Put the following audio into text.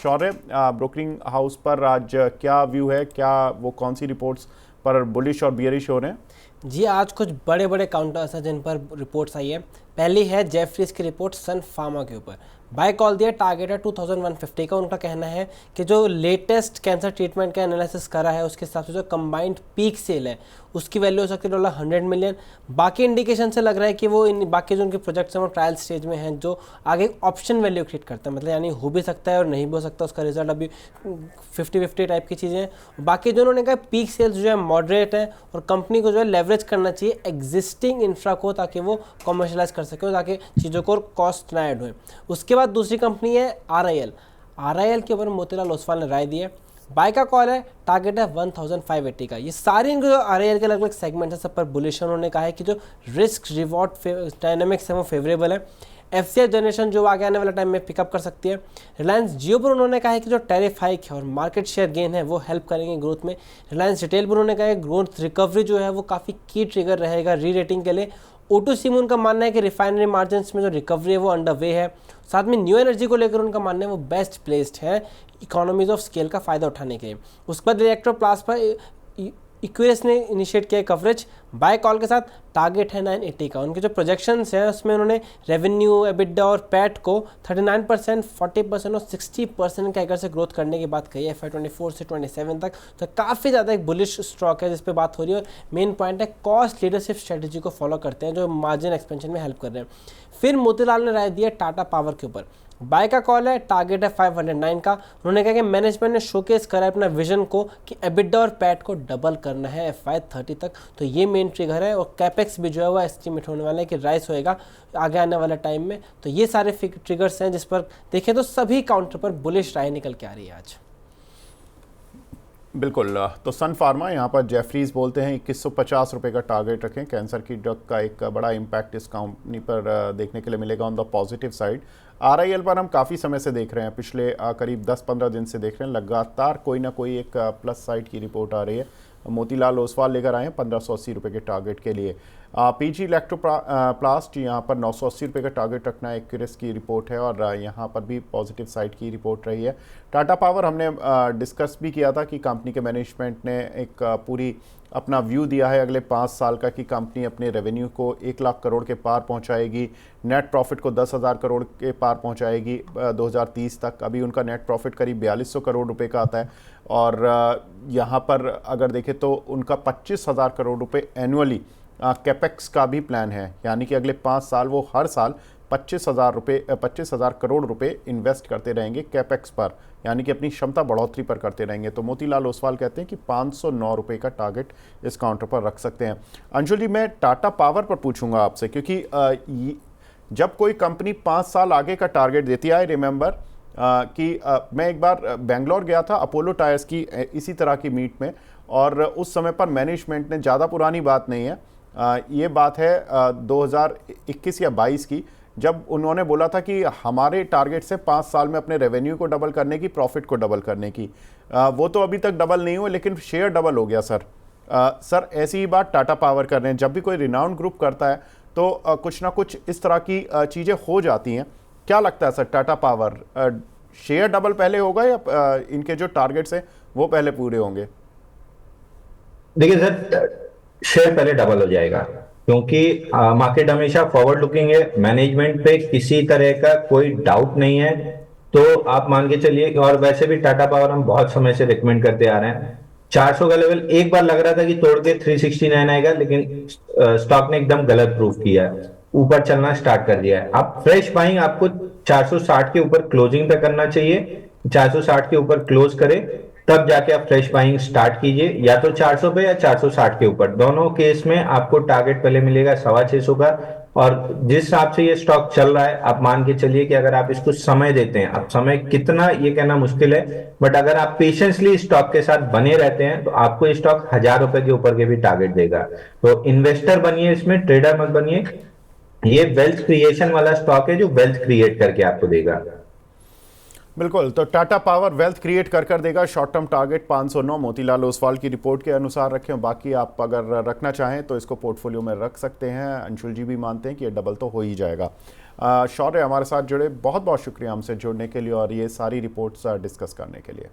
शौर्य, brokering house पर आज क्या व्यू है, क्या वो कौन सी रिपोर्ट्स पर बुलिश और बियरिश हो रहे हैं? जी, आज कुछ बड़े बड़े काउंटर्स हैं जिन पर रिपोर्ट्स आई है। पहली है जेफरीज की रिपोर्ट सन फार्मा के ऊपर। बाय कॉल दिया, टारगेट है 2150 का। उनका कहना है कि जो लेटेस्ट कैंसर ट्रीटमेंट का एनालिसिस करा है उसके हिसाब से जो कंबाइंड पीक सेल है उसकी वैल्यू हो सकती है $100 मिलियन। बाकी इंडिकेशन से लग रहा है कि वो बाकी जो उनके प्रोजेक्ट्स हैं वो ट्रायल स्टेज में हैं, जो आगे ऑप्शन वैल्यू क्रिएट करता है। मतलब यानी हो भी सकता है और नहीं भी हो सकता, उसका रिजल्ट अभी 50-50 टाइप की चीज़ें हैं। बाकी जो उन्होंने कहा पीक सेल्स जो है मॉडरेट है और कंपनी को जो है लेवरेज करना चाहिए एग्जिस्टिंग इंफ्रा को, ताकि वो कमर्शलाइज कर सके, ताकि चीज़ों को कॉस्ट ना ऐड हुए। उसके बाद दूसरी कंपनी है RIL के ऊपर मोतीलाल ओसवाल ने राय दी है। बाय का कॉल है, टारगेट है 1580 का। ये सारे इनके जो RIL के अलग अलग सेगमेंट है सब पर बुलिश है। उन्होंने कहा है कि जो रिस्क रिवॉर्ड डायनेमिक्स है वो फेवरेबल है। FCI जनरेशन जो आगे आने वाले टाइम में पिकअप कर सकती है। रिलायंस जियो पर उन्होंने कहा है कि जो टैरिफ हाइक है और मार्केट शेयर गेन है वो हेल्प करेंगे ग्रोथ में। रिलायंस रिटेल पर उन्होंने कहा है ग्रोथ रिकवरी जो है वो काफ़ी की ट्रिगर रहेगा री रेटिंग के लिए। O2C में उनका मानना है कि रिफाइनरी मार्जिन में जो रिकवरी है वो अंडर वे है। साथ में न्यू एनर्जी को लेकर उनका मानना है वो बेस्ट प्लेस्ड है इकोनॉमीज ऑफ स्केल का फायदा उठाने के लिए। उसके बाद इलेक्ट्रोप्लास पर इक्विस ने इनिशिएट किया कवरेज। बाय कॉल के साथ टारगेट है 980 का। उनके जो प्रोजेक्शंस हैं उसमें उन्होंने रेवेन्यू, एबिटा और पैट को 39%, 40% और 60% के एकर से ग्रोथ करने की बात कही है FY24 से 27 तक। तो काफ़ी ज़्यादा एक बुलिश स्टॉक है जिस पे बात हो रही है। और मेन पॉइंट है कॉस्ट लीडरशिप स्ट्रेटेजी को फॉलो करते हैं जो मार्जिन एक्सपेंशन में हेल्प कर रहे हैं। फिर मोतीलाल ने राय दिया टाटा पावर के ऊपर। बाय का कॉल है, टारगेट है 509 का। उन्होंने कहा कि मैनेजमेंट ने शोकेस करा है अपना विजन को कि एबिटा और पैट को डबल करना है FY30 तक। तो ये मेन ट्रिगर है। और कैपेक्स भी जो है वो एस्टिमेट होने वाला है कि राइस होएगा आगे आने वाले टाइम में। तो ये सारे ट्रिगर्स हैं जिस पर देखें तो सभी काउंटर पर बुलिश राय निकल के आ रही है आज। बिल्कुल। तो सन फार्मा यहाँ पर जेफरीज बोलते हैं 2150 रुपये का टारगेट रखें। कैंसर की ड्रग का एक बड़ा इम्पैक्ट इस कंपनी पर देखने के लिए मिलेगा on the positive side. RIL पर हम काफ़ी समय से देख रहे हैं, पिछले करीब 10-15 दिन से देख रहे हैं, लगातार कोई ना कोई एक प्लस साइड की रिपोर्ट आ रही है। मोतीलाल ओसवाल लेकर आए हैं 1580 रुपये के टारगेट के लिए। PG इलेक्ट्रोप्लास्ट यहाँ पर 980 रुपये का टारगेट रखना एक रिस्क की रिपोर्ट है और यहाँ पर भी पॉजिटिव साइड की रिपोर्ट रही है। टाटा पावर हमने डिस्कस भी किया था कि कंपनी के मैनेजमेंट ने एक पूरी अपना व्यू दिया है अगले 5 साल का कि कंपनी अपने रेवेन्यू को 1 लाख करोड़ के पार पहुंचाएगी, नेट प्रॉफिट को 10,000 करोड़ के पार पहुंचाएगी 2030 तक। अभी उनका नेट प्रॉफिट करीब 4200 करोड़ रुपए का आता है और यहाँ पर अगर देखें तो उनका 25,000 करोड़ रुपए एनुअली कैपेक्स का भी प्लान है, यानी कि अगले 5 साल वो हर साल 25,000 करोड़ रुपए इन्वेस्ट करते रहेंगे कैपेक्स पर, यानी कि अपनी क्षमता बढ़ोतरी पर करते रहेंगे। तो मोतीलाल ओसवाल कहते हैं कि 509 रुपये का टारगेट इस काउंटर पर रख सकते हैं। अंशुल जी, मैं टाटा पावर पर पूछूंगा आपसे, क्योंकि जब कोई कंपनी 5 साल आगे का टारगेट देती है, आई रिमेंबर कि मैं एक बार बेंगलोर गया था अपोलो टायर्स की इसी तरह की मीट में, और उस समय पर मैनेजमेंट ने, ज़्यादा पुरानी बात नहीं है, ये बात है 2021 या 22 की, जब उन्होंने बोला था कि हमारे टारगेट से 5 साल में अपने रेवेन्यू को डबल करने की, प्रॉफिट को डबल करने की। वो तो अभी तक डबल नहीं हुए लेकिन शेयर डबल हो गया सर। सर ऐसी ही बात टाटा पावर कर रहे हैं। जब भी कोई रिनाउंड ग्रुप करता है तो कुछ ना कुछ इस तरह की चीज़ें हो जाती हैं। क्या लगता है sir, Tata power share double पहले होगा या इनके जो टारगेट्स हैं वो पहले पूरे होंगे? देखिए सर, शेयर पहले डबल हो जाएगा क्योंकि मार्केट हमेशा फॉरवर्ड लुकिंग है, मैनेजमेंट पे किसी तरह का कोई डाउट नहीं है। तो आप मान के चलिए, और वैसे भी टाटा पावर हम बहुत समय से रिकमेंड करते आ रहे हैं। 400 का लेवल एक बार लग रहा था कि तोड़ के 369 आएगा, लेकिन स्टॉक ने एकदम गलत प्रूव किया, ऊपर चलना स्टार्ट कर दिया है। आप फ्रेश बाइंग आपको 460 के ऊपर क्लोजिंग पे करना चाहिए। 460 के ऊपर क्लोज करे तब जाके आप फ्रेश बाइंग स्टार्ट कीजिए, या तो 400 पे या 460 के ऊपर। दोनों केस में आपको टारगेट पहले मिलेगा 650 का। और जिस हिसाब से ये स्टॉक चल रहा है, आप मान के चलिए कि अगर आप इसको समय देते हैं, अब समय कितना ये कहना मुश्किल है, बट अगर आप पेशेंसली स्टॉक के साथ बने रहते हैं तो आपको स्टॉक 1000 रुपए के ऊपर के भी टारगेट देगा। तो इन्वेस्टर बनिए, इसमें ट्रेडर मत बनिए। ये वेल्थ क्रिएशन वाला स्टॉक है जो वेल्थ क्रिएट करके आपको देगा। बिल्कुल, तो टाटा पावर वेल्थ क्रिएट कर देगा, short term target 509 Motilal Oswal की रिपोर्ट के अनुसार रखें। बाकी आप अगर रखना चाहें तो इसको पोर्टफोलियो में रख सकते हैं। अंशुल जी भी मानते हैं कि ये डबल तो हो ही जाएगा। शौर्य हमारे साथ जुड़े, बहुत बहुत शुक्रिया हमसे जुड़ने के लिए और ये सारी रिपोर्ट्स डिस्कस करने के लिए।